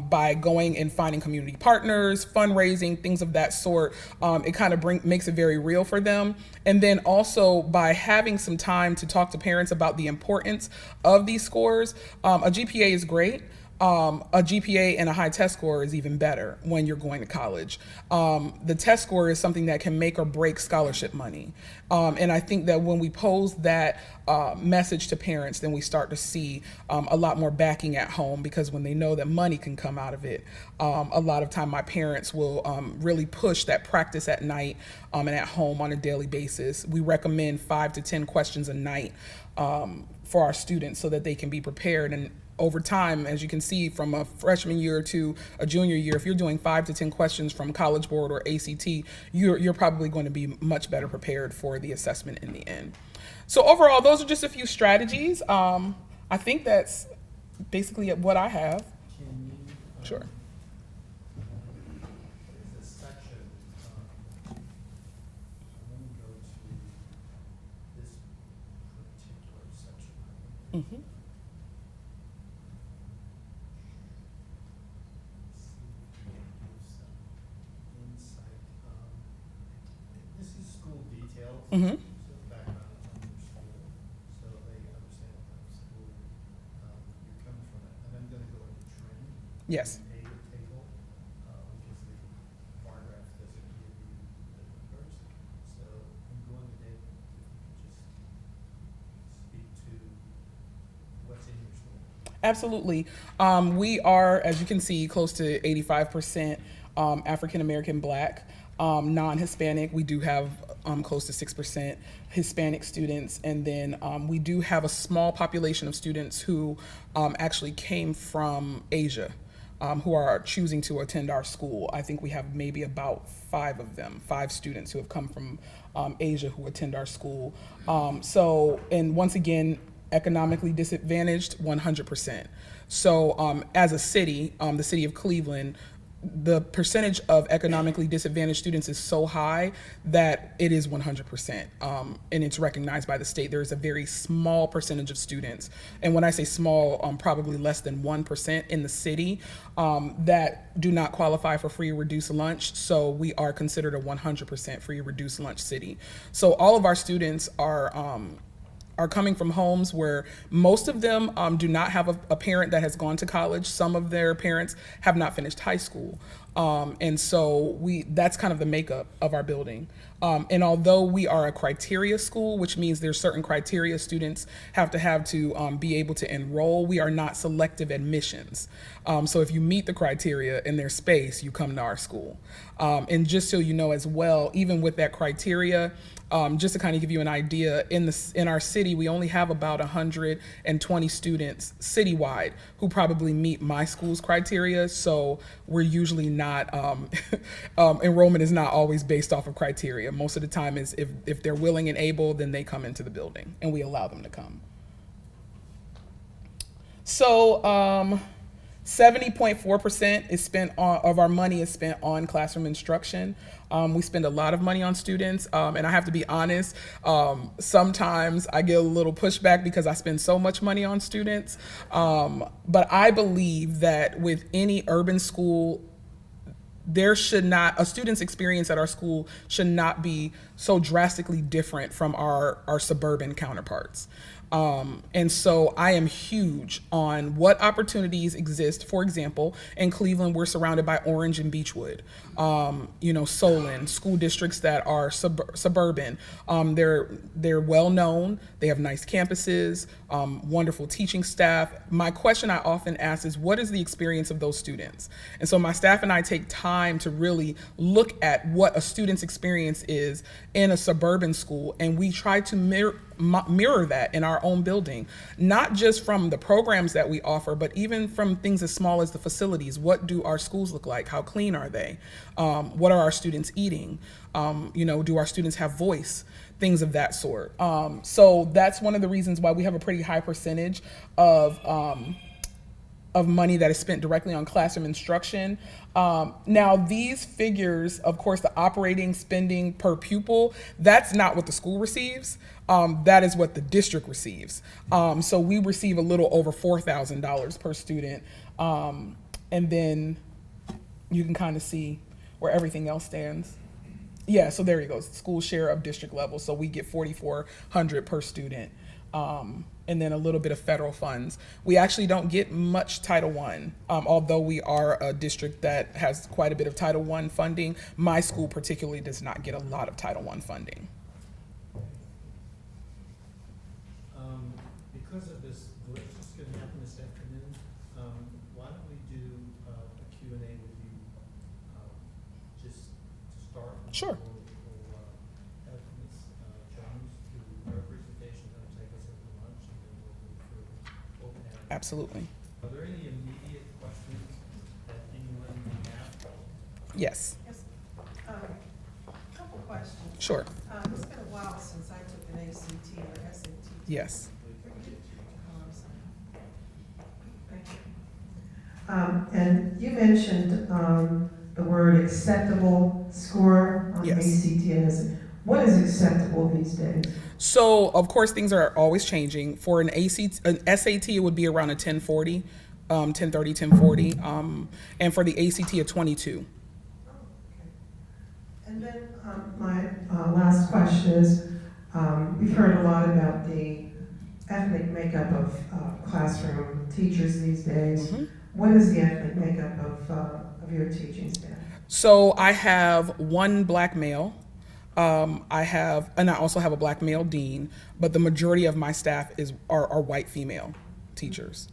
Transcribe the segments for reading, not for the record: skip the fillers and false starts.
by going and finding community partners, fundraising, things of that sort. It kind of makes it very real for them. And then also by having some time to talk to parents about the importance of these scores. A GPA is great. A GPA and a high test score is even better when you're going to college. The test score is something that can make or break scholarship money. And I think that when we pose that message to parents, then we start to see a lot more backing at home, because when they know that money can come out of it, a lot of time my parents will really push that practice at night and at home on a daily basis. We recommend 5 to 10 questions a night for our students so that they can be prepared. And over time, as you can see, from a freshman year to a junior year, if you're doing 5 to 10 questions from College Board or ACT, you're probably going to be much better prepared for the assessment in the end. So overall, those are just a few strategies. I think that's basically what I have. Can you, Sure. there's a section, let me go to this particular section. Mm-hmm. See if we can give some insight. This is school details. Mm-hmm. So background on your school, so they understand what kind of school you're coming from. And I'm gonna go into trend. Yes. Data table, because the bar graph doesn't give you the numbers. So in going to data, if you could just speak to what's in your school. Absolutely. We are, as you can see, close to 85% African American Black, non-Hispanic. We do have close to 6% Hispanic students, and then we do have a small population of students who actually came from Asia, who are choosing to attend our school. I think we have maybe about 5 of them, 5 students who have come from Asia who attend our school. And once again, economically disadvantaged, 100%. So as a city, the city of Cleveland, the percentage of economically disadvantaged students is so high that it is 100%, and it's recognized by the state. There is a very small percentage of students, and when I say small, probably less than 1% in the city that do not qualify for free or reduced lunch. So we are considered a 100% free or reduced lunch city. So all of our students are coming from homes where most of them do not have a parent that has gone to college. Some of their parents have not finished high school. And so that's kind of the makeup of our building. And although we are a criteria school, which means there's certain criteria students have to be able to enroll, we are not selective admissions. So if you meet the criteria in their space, you come to our school. And just so you know as well, even with that criteria, just to kind of give you an idea, in our city, we only have about 120 students citywide who probably meet my school's criteria. So we're usually not, enrollment is not always based off of criteria. Most of the time is if they're willing and able, then they come into the building and we allow them to come. So 70.4% is spent of our money is spent on classroom instruction. We spend a lot of money on students, and I have to be honest, sometimes I get a little pushback because I spend so much money on students. But I believe that with any urban school, a student's experience at our school should not be so drastically different from our suburban counterparts. And so I am huge on what opportunities exist. For example, in Cleveland, we're surrounded by Orange and Beechwood, Solon, school districts that are suburban. They're well known. They have nice campuses, wonderful teaching staff. My question I often ask is, what is the experience of those students? And so my staff and I take time to really look at what a student's experience is in a suburban school, and we try to mirror that in our own building, not just from the programs that we offer, but even from things as small as the facilities. What do our schools look like? How clean are they? What are our students eating? Do our students have voice? Things of that sort. So that's one of the reasons why we have a pretty high percentage of money that is spent directly on classroom instruction. Now, these figures, of course, the operating spending per pupil, that's not what the school receives. That is what the district receives. So we receive a little over $4,000 per student And then you can kind of see where everything else stands. Yeah, so there you go. School share of district level. So we get 4,400 per student, and then a little bit of federal funds. We actually don't get much Title I, although we are a district that has quite a bit of Title I funding. My school particularly does not get a lot of Title I funding. Because of this glitch that's going to happen this afternoon, why don't we do a Q&A with you just to start? Sure. We'll have Ms. Jones do her presentation, that'll take us into lunch, and then we'll move through open house. Absolutely. Are there any immediate questions that anyone may have? Yes. Yes. Couple questions. Sure. It's been a while since I took an ACT or SAT. Yes. Oh, I'm sorry. Thank you. And you mentioned the word acceptable score on Yes. ACT. What is acceptable these days? So of course things are always changing. For an SAT, it would be around a 1040, 1030, 1040, and for the ACT, a 22. Oh, okay. And then my last question is, we've heard a lot about the ethnic makeup of classroom teachers these days. Mm-hmm. What is the ethnic makeup of your teaching staff? So I have one black male. And I also have a black male dean, but the majority of my staff are white female teachers.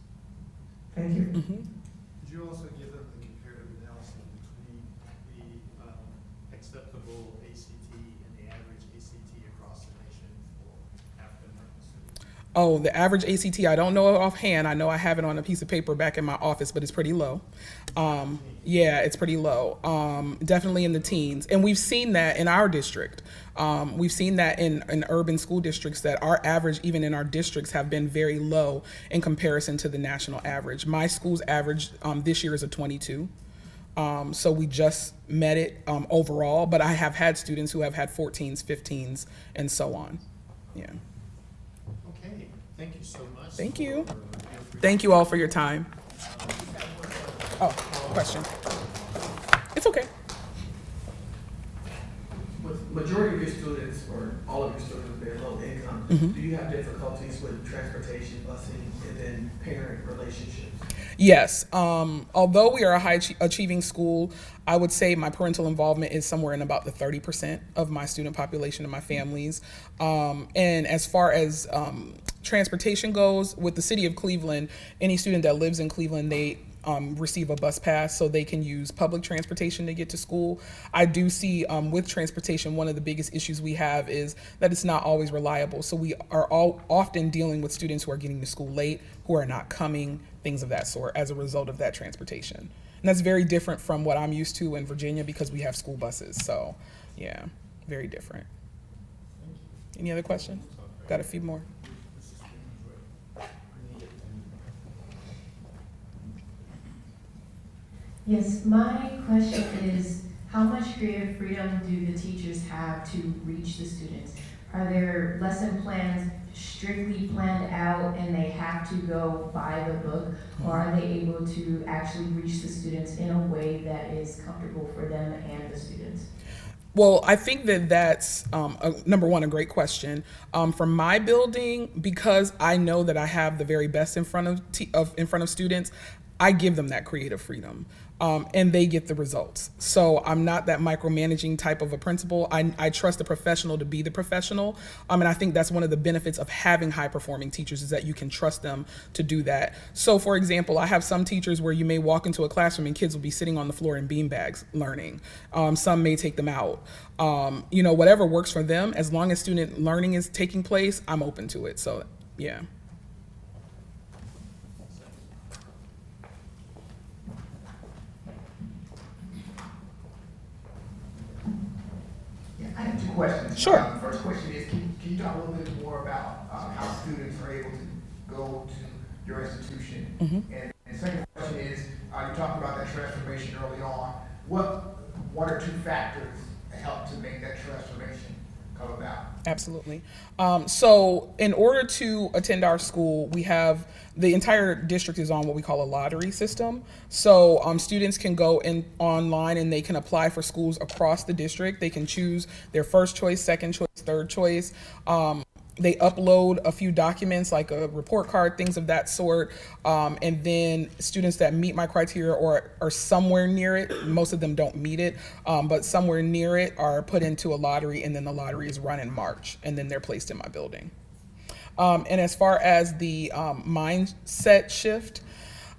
Thank you. Mm-hmm. Could you also give them the comparative analysis between the acceptable ACT and the average ACT across the nation for African American students? Oh, the average ACT, I don't know it offhand. I know I have it on a piece of paper back in my office, but it's pretty low. Yeah, it's pretty low. Definitely in the teens. And we've seen that in our district. We've seen that in urban school districts, that our average, even in our districts, have been very low in comparison to the national average. My school's average this year is a 22. So we just met it overall, but I have had students who have had 14s, 15s, and so on. Yeah. Okay, thank you so much. Thank you. for your Thank you all for your time. Oh, question. It's okay. With majority of your students, or all of your students, being low income, Mhm. do you have difficulties with transportation, busing, and then parent relationships? Yes. Although we are a high achieving school, I would say my parental involvement is somewhere in about the 30% of my student population and my families. And as far as transportation goes, with the city of Cleveland, any student that lives in Cleveland, they receive a bus pass so they can use public transportation to get to school. I do see with transportation, one of the biggest issues we have is that it's not always reliable. So we are all often dealing with students who are getting to school late, who are not coming, things of that sort as a result of that transportation. And that's very different from what I'm used to in Virginia because we have school buses. So yeah, very different. Any other questions? Got a few more. Yes, my question is, how much creative freedom do the teachers have to reach the students? Are their lesson plans strictly planned out and they have to go by the book? Or are they able to actually reach the students in a way that is comfortable for them and the students? Well, I think that that's number one, a great question. For my building, because I know that I have the very best in front of students, I give them that creative freedom, and they get the results. So I'm not that micromanaging type of a principal. I trust the professional to be the professional, and I think that's one of the benefits of having high performing teachers is that you can trust them to do that. So for example, I have some teachers where you may walk into a classroom and kids will be sitting on the floor in beanbags learning. Some may take them out. Whatever works for them, as long as student learning is taking place, I'm open to it. So yeah. I have two questions. Sure. First question is, can you talk a little bit more about how students are able to go to your institution? Mm-hmm. And second question is, you talked about that transformation early on. What one or two factors help to make that transformation come about? Absolutely. So in order to attend our school, we have the entire district is on what we call a lottery system. So students can go in online and they can apply for schools across the district. They can choose their first choice, second choice, third choice. They upload a few documents like a report card, things of that sort. And then students that meet my criteria or are somewhere near it, most of them don't meet it, but somewhere near it are put into a lottery, and then the lottery is run in March, and then they're placed in my building. And as far as the mindset shift,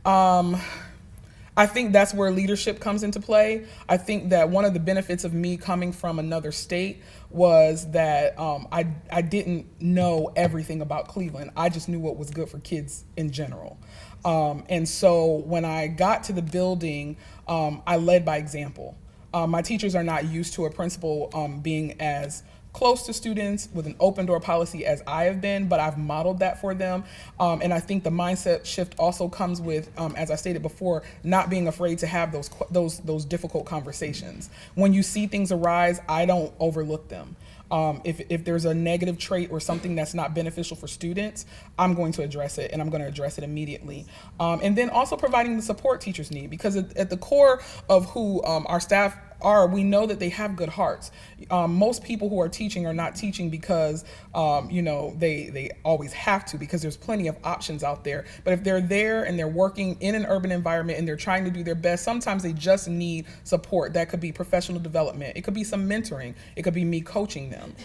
I think that's where leadership comes into play. I think that one of the benefits of me coming from another state was that I didn't know everything about Cleveland. I just knew what was good for kids in general. And so when I got to the building, I led by example. My teachers are not used to a principal being as close to students with an open door policy as I have been, but I've modeled that for them. And I think the mindset shift also comes with, as I stated before, not being afraid to have those difficult conversations. When you see things arise, I don't overlook them. If there's a negative trait or something that's not beneficial for students, I'm going to address it, and I'm going to address it immediately. And then also providing the support teachers need, because at the core of who our staff are, we know that they have good hearts. Most people who are teaching are not teaching because they always have to, because there's plenty of options out there. But if they're there and they're working in an urban environment and they're trying to do their best, sometimes they just need support. That could be professional development. It could be some mentoring. It could be me coaching them,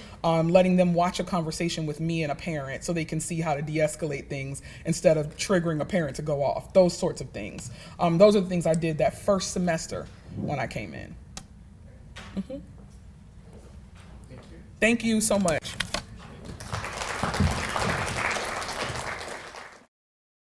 letting them watch a conversation with me and a parent so they can see how to de-escalate things instead of triggering a parent to go off. Those sorts of things. Those are the things I did that first semester when I came in. Thank you. Thank you so much.